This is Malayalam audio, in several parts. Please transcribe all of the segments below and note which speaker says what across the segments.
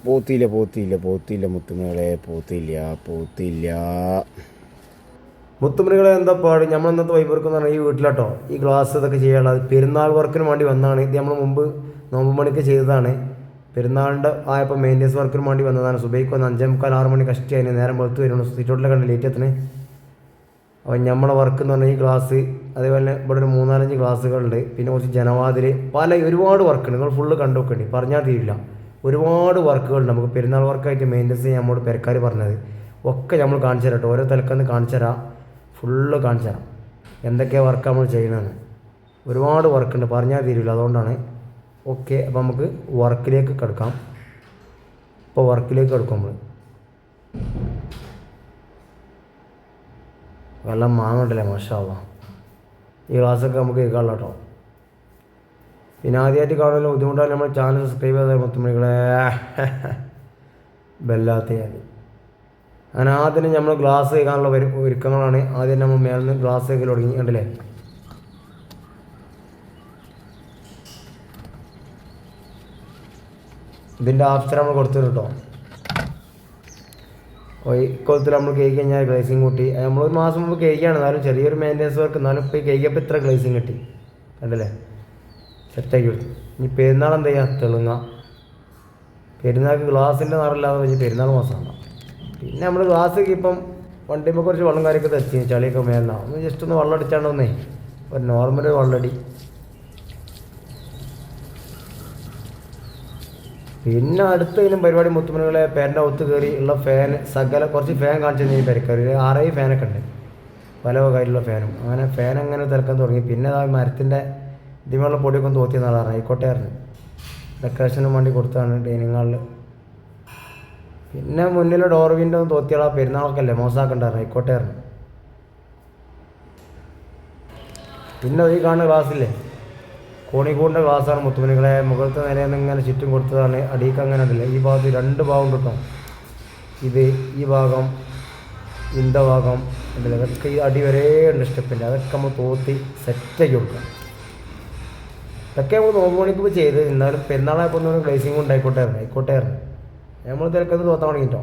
Speaker 1: പോത്തില്ല മുത്തുമണികളെ, പോത്തില്ല. മുത്തുമണികളെ എന്താ പാട്. നമ്മൾ ഇന്നത്തെ വൈബർക്കെന്ന് പറഞ്ഞാൽ ഈ വീട്ടിലാട്ടോ ഈ ഗ്ലാസ് ഇതൊക്കെ ചെയ്യാനുള്ളത് പെരുന്നാൾ വർക്കിന് വേണ്ടി വന്നതാണ്. ഇത് നമ്മൾ മുമ്പ് നോമ്പ് മണിക്ക് ചെയ്തതാണ്. പെരുന്നാളിൻ്റെ ആയപ്പോൾ മെയിൻ്റെനൻസ് വർക്കിന് വേണ്ടി വന്നതാണ്. സുബൈക്ക് വന്ന് 5:45 6 മണി കഷ്ടി അതിന് നേരം വെളുത്ത് വരുന്നു. സിറ്റൗട്ടിലെ കണ്ട് ലേറ്റ് എത്തണേ. അപ്പം നമ്മളെ വർക്ക് എന്ന് പറഞ്ഞാൽ ഈ ഗ്ലാസ്, അതേപോലെ ഇവിടെ ഒരു 3-4 ഗ്ലാസ്സുകളുണ്ട്. പിന്നെ കുറച്ച് ജനവാതിൽ, ഒരുപാട് വർക്കുണ്ട്. നിങ്ങൾ ഫുള്ള് കണ്ടു നോക്കേണ്ടി, പറഞ്ഞാൽ തീരില്ല. ഒരുപാട് വർക്കുകളുണ്ട്. നമുക്ക് പെരുന്നാൾ വർക്കായിട്ട് മെയിൻ്റെനൻസ് ചെയ്യാൻ നമ്മോട് പെരക്കാർ പറഞ്ഞത് ഒക്കെ നമ്മൾ കാണിച്ചു തരാം കേട്ടോ. ഓരോ തലക്കെന്ന് കാണിച്ചു തരാം, ഫുള്ള് കാണിച്ചു തരാം എന്തൊക്കെയാണ് വർക്ക് നമ്മൾ ചെയ്യണമെന്ന്. ഒരുപാട് വർക്കുണ്ട്, പറഞ്ഞാൽ തീരില്ല. അതുകൊണ്ടാണ്. ഓക്കെ, അപ്പോൾ നമുക്ക് വർക്കിലേക്ക് കിടക്കാം. ഇപ്പോൾ വർക്കിലേക്ക് കിടക്കും നമ്മൾ. വെള്ളം മാങ്ങണ്ടല്ലേ, മാഷാ അല്ലാഹ്. ഈ ക്ലാസ്സൊക്കെ നമുക്ക് കേൾക്കാമല്ലോ കേട്ടോ. പിന്നെ ആദ്യമായിട്ട് കാണുമല്ലോ, ബുദ്ധിമുട്ടാണ്. നമ്മൾ ചാനൽ സബ്സ്ക്രൈബ് ചെയ്താൽ മുത്തുമണികളെ ബെല്ലാത്തയാൽ. അങ്ങനെ ആദ്യം നമ്മൾ ഗ്ലാസ് കേൾക്കാനുള്ള ഒരുക്കങ്ങളാണ്. ആദ്യം നമ്മൾ മേലിൽ നിന്ന് ഗ്ലാസ് കേൾക്കൽ തുടങ്ങി. കണ്ടില്ലേ, ഇതിൻ്റെ ആഫ്റ്റർ നമ്മൾ കൊടുത്തു കേട്ടോ. ഇക്കൊല്ലത്തിൽ നമ്മൾ കേക്ക് കഴിഞ്ഞാൽ ഗ്ലേസിങ് കൂട്ടി. നമ്മളൊരു മാസം മുമ്പ് കേക്കാണ്, എന്നാലും ചെറിയൊരു മെയിൻ്റെനൻസ് വർക്ക്. എന്നാലും ഇപ്പോൾ ഈ കേക്കപ്പോൾ ഇത്ര ഗ്ലേസിങ് കിട്ടി. കണ്ടല്ലേ, സെറ്റാക്കി കൊടുത്തു. ഇനി പെരുന്നാൾ എന്താ ചെയ്യുക, തെളുങ്ങ. പെരുന്നാൾക്ക് ഗ്ലാസിൻ്റെ നിറമില്ലാതെ വെച്ച് പെരുന്നാൾ മാസമാണ്. പിന്നെ നമ്മൾ ഗ്ലാസ്സൊക്കെ ഇപ്പം വണ്ടിയുമ്പോൾ കുറച്ച് വെള്ളം കാര്യമൊക്കെ തെറ്റി, ചളിയൊക്കെ മേലാണ്. ഒന്ന് ജസ്റ്റ് ഒന്ന് വെള്ളം അടിച്ചാണ്ടോന്നേ, ഒരു നോർമൽ വെള്ളമടി. പിന്നെ അടുത്തതിനും പരിപാടി മുത്തുമണികളെ പേരൻ്റെ ഒത്ത് കയറി ഉള്ള ഫാൻ കുറച്ച് ഫാൻ കാണിച്ചു കഴിഞ്ഞാൽ പെരക്കാർ 6 ഫാനൊക്കെ ഉണ്ട്, പല കാര്യമുള്ള ഫാനും. അങ്ങനെ ഫാൻ അങ്ങനെ തിരക്കാൻ തുടങ്ങി. പിന്നെ ആ മരത്തിൻ്റെ ഇതിമുള്ള പൊടിയൊക്കെ ഒന്ന് തോത്തിയ നാളാണ്, ആയിക്കോട്ടെയായിരുന്നു. ഡെക്കറേഷനും വേണ്ടി കൊടുത്തതാണ് ഡൈനിങ് ഹാളിൽ. പിന്നെ മുന്നിലെ ഡോർ വിൻഡോ ഒന്ന് തോത്തിയാളാ, പെരുന്നാളൊക്കെ അല്ലേ മോശമാക്കണ്ടായിരുന്നു, ആയിക്കോട്ടെയായിരുന്നു. പിന്നെ ഈ കാണുന്ന ഗ്ലാസ്സില്ലേ, കോണിക്കൂടിൻ്റെ ഗ്ലാസ്സാണ് മുത്തുമണികളെ. മുകളിലത്തെ നിലയെന്ന് ഇങ്ങനെ ചുറ്റും കൊടുത്തതാണ്. അടിയിക്ക് അങ്ങനെ ഉണ്ടല്ലേ, ഈ ഭാഗത്ത് 2 ഭാഗം കിട്ടോ. ഇത് ഈ ഭാഗം, ഇന്ത ഭാഗം ഉണ്ടല്ലോ, അതൊക്കെ ഈ അടി വരെ ഉണ്ട് സ്റ്റെപ്പിൻ്റെ. അതൊക്കെ നമ്മൾ തോത്തി സെറ്റാക്കി കൊടുക്കാം. ഇതൊക്കെ നമ്മൾ നോമ്പ് മണിക്ക് ചെയ്ത്. എന്നാലും പെരുന്നാളായപ്പോൾ ഒന്നും ഗ്ലേസിങ് ആയിക്കോട്ടെയായിരുന്നു. നമ്മൾ തിരക്കത് തോത്താൻ തുടങ്ങിയിട്ടോ.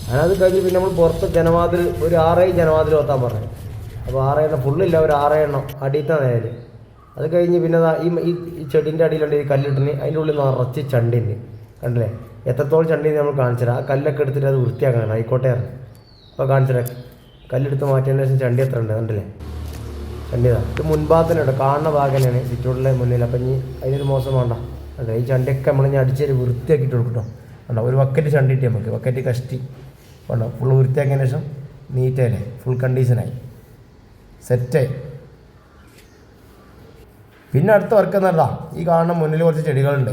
Speaker 1: അതിനത് കഴിഞ്ഞ് പിന്നെ നമ്മൾ പുറത്ത് ജനവാതിൽ ഒരു 6 ജനവാതിൽ തോത്താൻ പറഞ്ഞു. അപ്പോൾ 6 എണ്ണം ഫുള്ളില്ല, ഒരു 6 എണ്ണം അടിയത്തെ നേര്. അത് കഴിഞ്ഞ് പിന്നെ ഈ ചെടീൻ്റെ അടിയിലുണ്ട് ഈ കല്ലിട്ടിന്, അതിൻ്റെ ഉള്ളിൽ നിറച്ച് ചണ്ടിന്. കണ്ടില്ലേ, എത്രത്തോളം ചണ്ടിന് നമ്മൾ കാണിച്ചുതരാം. ആ കല്ലൊക്കെ എടുത്തിട്ട് അത് വൃത്തിയാക്കണം, ആയിക്കോട്ടെയായിരുന്നു. അപ്പോൾ കാണിച്ചുതരാം. കല്ലെടുത്ത് മാറ്റിയതിന് ശേഷം ചണ്ടി എത്ര ഉണ്ട് കണ്ടില്ലേ, ചണ്ടിതാണ്. ഇത് മുൻഭാഗത്തിനുണ്ട്, കാണുന്ന ഭാഗം തന്നെയാണ് സിറ്റൗട്ടിലെ മുന്നിൽ. അപ്പം ഇനി അതിനൊരു മോശം വേണ്ട. അതെ, ഈ ചണ്ടിയൊക്കെ നമ്മളിനി അടിച്ചൊരു വൃത്തിയാക്കിയിട്ട് കൊടുക്കട്ടോ. കണ്ടോ, ഒരു ബക്കറ്റ് ചണ്ടി കിട്ടി നമുക്ക്, ബക്കറ്റ് കഷ്ടി കണ്ടോ, ഫുള്ള് വൃത്തിയാക്കിയതിന് ശേഷം നീറ്റായില്ലേ, ഫുൾ കണ്ടീഷനായി, സെറ്റായി. പിന്നെ അടുത്ത വർക്ക് എന്നല്ല, ഈ കാണുന്ന മുന്നിൽ കുറച്ച് ചെടികളുണ്ട്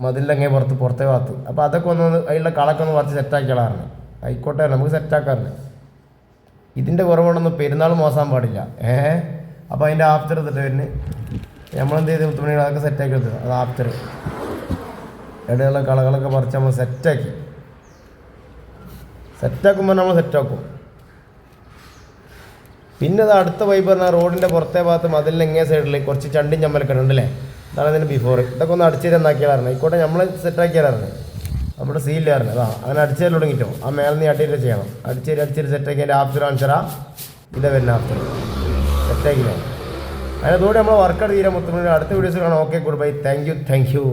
Speaker 1: മതിലങ്ങേ പുറത്തെ ഭാഗത്ത്. അപ്പോൾ അതൊക്കെ ഒന്ന് അതിലുള്ള കളൊക്കെ ഒന്ന് കുറച്ച് സെറ്റാക്കിയാളായിരുന്നു, ആയിക്കോട്ടെ നമുക്ക് സെറ്റാക്കാറുണ്ട്. ഇതിൻ്റെ കുറവുകൊണ്ടൊന്നും പെരുന്നാൾ മോശം പാടില്ല. അപ്പോൾ അതിൻ്റെ ആഫ്റ്റർ എടുത്തിട്ട് വരുന്നത് നമ്മളെന്ത് ചെയ്ത് മുത്തുമണികൾ അതൊക്കെ സെറ്റാക്കി എടുത്തത്. അത് ആഫ്റ്റർ ഇടയുള്ള കളകളൊക്കെ പറിച്ച് നമ്മൾ സെറ്റാക്കുമ്പോൾ നമ്മൾ സെറ്റാക്കും. പിന്നെ അത് അടുത്ത വൈബ് പറഞ്ഞാൽ റോഡിൻ്റെ പുറത്തെ ഭാഗത്ത് മതിലിൻ്റെ എങ്ങേ സൈഡിൽ കുറച്ച് ചണ്ടിൻ ചമ്മലൊക്കെ ഉണ്ടല്ലേ, അതാണ് അതിന് ബിഫോർ. ഇതൊക്കെ ഒന്ന് അടിച്ചേരാന്നാക്കിയാലായിരുന്നു, ആയിക്കോട്ടെ നമ്മൾ സെറ്റാക്കിയാലായിരുന്നു. നമ്മുടെ സീലിലായിരുന്നു. അങ്ങനെ അടിച്ചേരി തുടങ്ങിയിട്ടോ. ആ മേലെ നീ അടിയിട്ട് ചെയ്യണം. അടിച്ചേരി സെറ്റാക്കി അതിൻ്റെ ആഫ്റ്റർ കാണിച്ചറാ. ഇതേ വരുന്ന ആഫ്റ്റർ സെറ്റാക്കില്ല. അതിനതോടെ നമ്മൾ വർക്കൗട്ട് തീരാൻ മുത്തുമണി. അടുത്ത വീഡിയോസ് കാണാം. Okay, good bye, thank you.